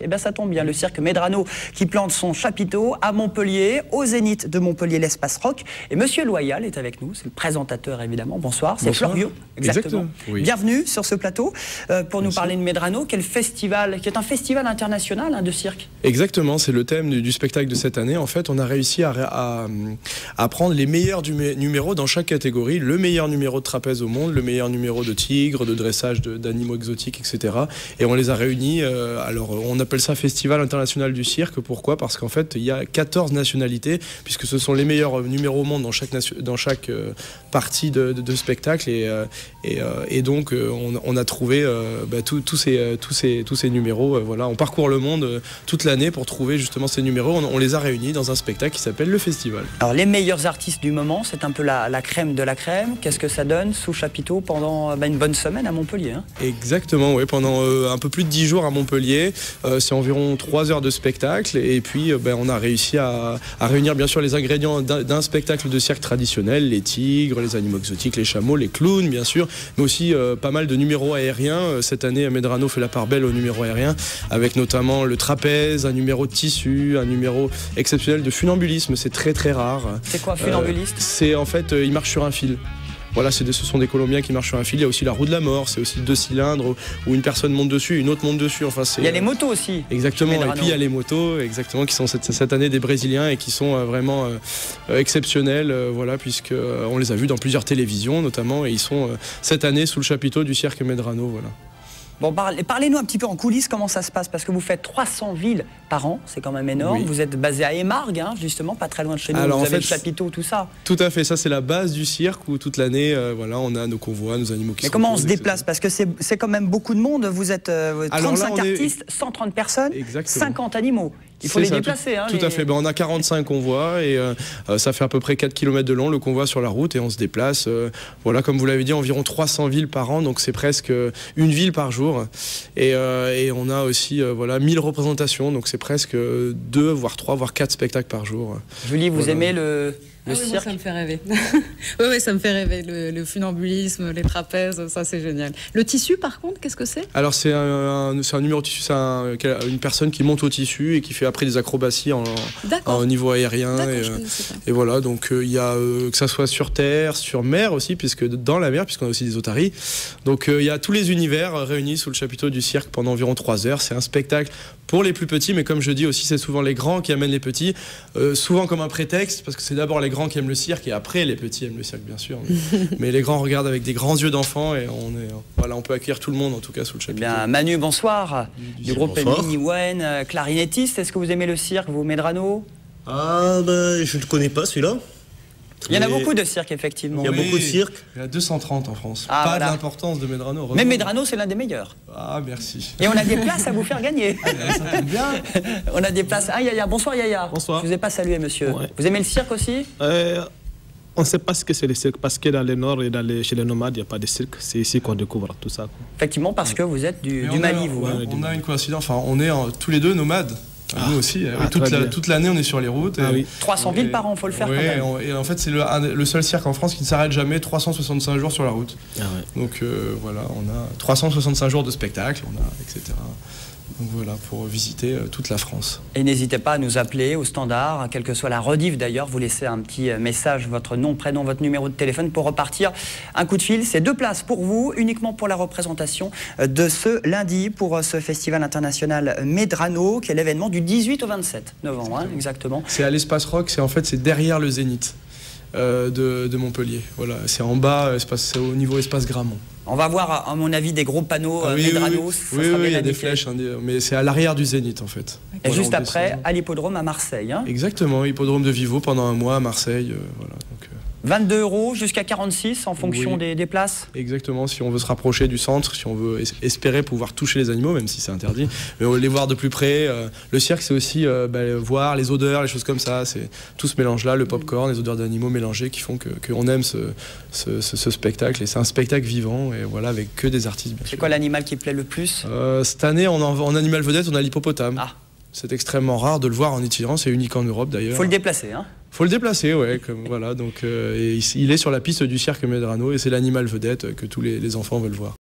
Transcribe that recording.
Eh bien, ça tombe bien, le cirque Medrano qui plante son chapiteau à Montpellier, au Zénith de Montpellier, l'Espace Rock. Et Monsieur Loyal est avec nous, c'est le présentateur évidemment. Bonsoir, c'est Florio. Exactement. Oui. Bienvenue sur ce plateau pour nous parler de Medrano, qui est un festival international de cirque. Exactement, c'est le thème du spectacle de cette année. En fait, on a réussi à prendre les meilleurs numéros dans chaque catégorie. Le meilleur numéro de trapèze au monde, le meilleur numéro de tigre, de dressage d'animaux exotiques, etc. Et on les a réunis. Alors, on appelle ça Festival international du cirque. Pourquoi? Parce qu'en fait, il y a 14 nationalités, puisque ce sont les meilleurs numéros au monde dans chaque partie de spectacle. Et donc, on a trouvé tous ces numéros. Voilà, on parcourt le monde toute l'année pour trouver justement ces numéros. On les a réunis dans un spectacle qui s'appelle le Festival. Alors, les meilleurs artistes du moment, c'est un peu la crème de la crème. Qu'est-ce que ça donne sous chapiteau pendant une bonne semaine à Montpellier, hein? Exactement, oui, pendant un peu plus de 10 jours à Montpellier. C'est environ 3 heures de spectacle. Et puis, on a réussi à réunir bien sûr les ingrédients d'un spectacle de cirque traditionnel, les tigres, les animaux exotiques, les chameaux, les clowns, bien sûr, mais aussi pas mal de numéros aériens. Cette année, Medrano fait la part belle aux numéros aériens, avec notamment le trapèze, un numéro de tissu, un numéro exceptionnel de funambulisme. C'est très très rare. C'est quoi, funambuliste? C'est en fait, il marche sur un fil. Voilà, ce sont des Colombiens qui marchent sur un fil. Il y a aussi la roue de la mort, c'est aussi 2 cylindres où une personne monte dessus, une autre monte dessus. Enfin, il y a les motos aussi. Exactement, et puis il y a les motos, exactement, qui sont cette année des Brésiliens et qui sont vraiment exceptionnels, voilà, puisqu'on les a vus dans plusieurs télévisions notamment, et ils sont cette année sous le chapiteau du cirque Medrano, voilà. Bon, parlez-nous un petit peu en coulisses comment ça se passe, parce que vous faites 300 villes par an, c'est quand même énorme. Oui. Vous êtes basé à Émargues, justement, pas très loin de chez nous. Alors, vous avez le chapiteau, tout ça. Tout à fait, ça c'est la base du cirque où toute l'année, voilà, on a nos convois, nos animaux qui sont. Mais comment on se déplace? Parce que c'est quand même beaucoup de monde. Vous êtes 35 artistes, 130 personnes, exactement. 50 animaux. Il faut les déplacer. Tout à fait. On a 45 convois et ça fait à peu près 4 km de long le convoi sur la route et on se déplace. Voilà, comme vous l'avez dit, environ 300 villes par an, donc c'est presque une ville par jour. Et on a aussi voilà, 1000 représentations, donc c'est presque 2, voire 3, voire 4 spectacles par jour. Julie, vous aimez le cirque? Moi, ça me fait rêver. Oui, ça me fait rêver. Le funambulisme, les trapèzes, ça c'est génial. Le tissu, par contre, qu'est-ce que c'est? Alors, c'est un numéro de tissu, c'est une personne qui monte au tissu et qui fait après des acrobaties au niveau aérien. Et voilà, donc il y a que ça soit sur terre, sur mer aussi, puisque dans la mer, puisqu'on a aussi des otaries. Donc il y a tous les univers réunis sous le chapiteau du cirque pendant environ 3 heures. C'est un spectacle pour les plus petits, mais comme je dis aussi, c'est souvent les grands qui amènent les petits, souvent comme un prétexte, parce que c'est d'abord les grands qui aiment le cirque et après les petits aiment le cirque, bien sûr. Mais les grands regardent avec des grands yeux d'enfant et on peut accueillir tout le monde en tout cas sous le chapiteau. Bien, Manu, bonsoir, du groupe Miniwen, clarinettiste. Est-ce que vous aimez le cirque, vous, Medrano? Je ne connais pas celui-là. Il y en a beaucoup de cirques, effectivement. Il y a beaucoup de cirques. Il y en a 230 en France. Pas d'importance de Medrano. Mais Medrano, c'est l'un des meilleurs. Ah, merci. Et on a des places à vous faire gagner. Ça tombe bien. On a des places. Ah, Yaya. Bonsoir, Yaya. Bonsoir. Je ne vous ai pas salué, monsieur. Ouais. Vous aimez le cirque aussi? On ne sait pas ce que c'est le cirque, parce que dans le nord et chez les nomades, il n'y a pas de cirque. C'est ici qu'on découvre tout ça. Effectivement, parce que vous êtes du Mali, vous. On a une coïncidence. Enfin, on est tous les deux nomades. Nous aussi, toute l'année on est sur les routes. 300 villes par an, il faut le faire quand même. Et en fait c'est le seul cirque en France qui ne s'arrête jamais 365 jours sur la route. Donc voilà, on a 365 jours de spectacle, etc. Donc voilà, pour visiter toute la France. Et n'hésitez pas à nous appeler au standard, quelle que soit la rediff d'ailleurs, vous laissez un petit message, votre nom, prénom, votre numéro de téléphone pour repartir. Un coup de fil, c'est 2 places pour vous, uniquement pour la représentation de ce lundi pour ce festival international Medrano, qui est l'événement du 18 au 27 novembre, exactement. C'est à l'Espace Rock, c'est derrière le Zénith de Montpellier. Voilà, c'est en bas, c'est au niveau Espace Grammont. On va voir, à mon avis, des gros panneaux Medrano. Oui, il y a des flèches, mais c'est à l'arrière du Zénith, en fait. Et voilà, juste après, à l'hippodrome à Marseille. Exactement, hippodrome de Vivo pendant 1 mois à Marseille. Voilà, donc, 22 € jusqu'à 46 en fonction des places. Exactement, si on veut se rapprocher du centre, si on veut espérer pouvoir toucher les animaux, même si c'est interdit, mais on les voir de plus près. Le cirque, c'est aussi voir les odeurs, les choses comme ça. C'est tout ce mélange-là, le pop-corn, les odeurs d'animaux mélangées qui font qu'on aime ce spectacle. Et c'est un spectacle vivant, et voilà, avec que des artistes, bien sûr. C'est quoi l'animal qui plaît le plus? Cette année, en animal vedette, on a l'hippopotame. C'est extrêmement rare de le voir en itinérance, c'est unique en Europe d'ailleurs. Il faut le déplacer, Faut le déplacer, ouais. Voilà, donc, il est sur la piste du cirque Medrano et c'est l'animal vedette que tous les enfants veulent voir.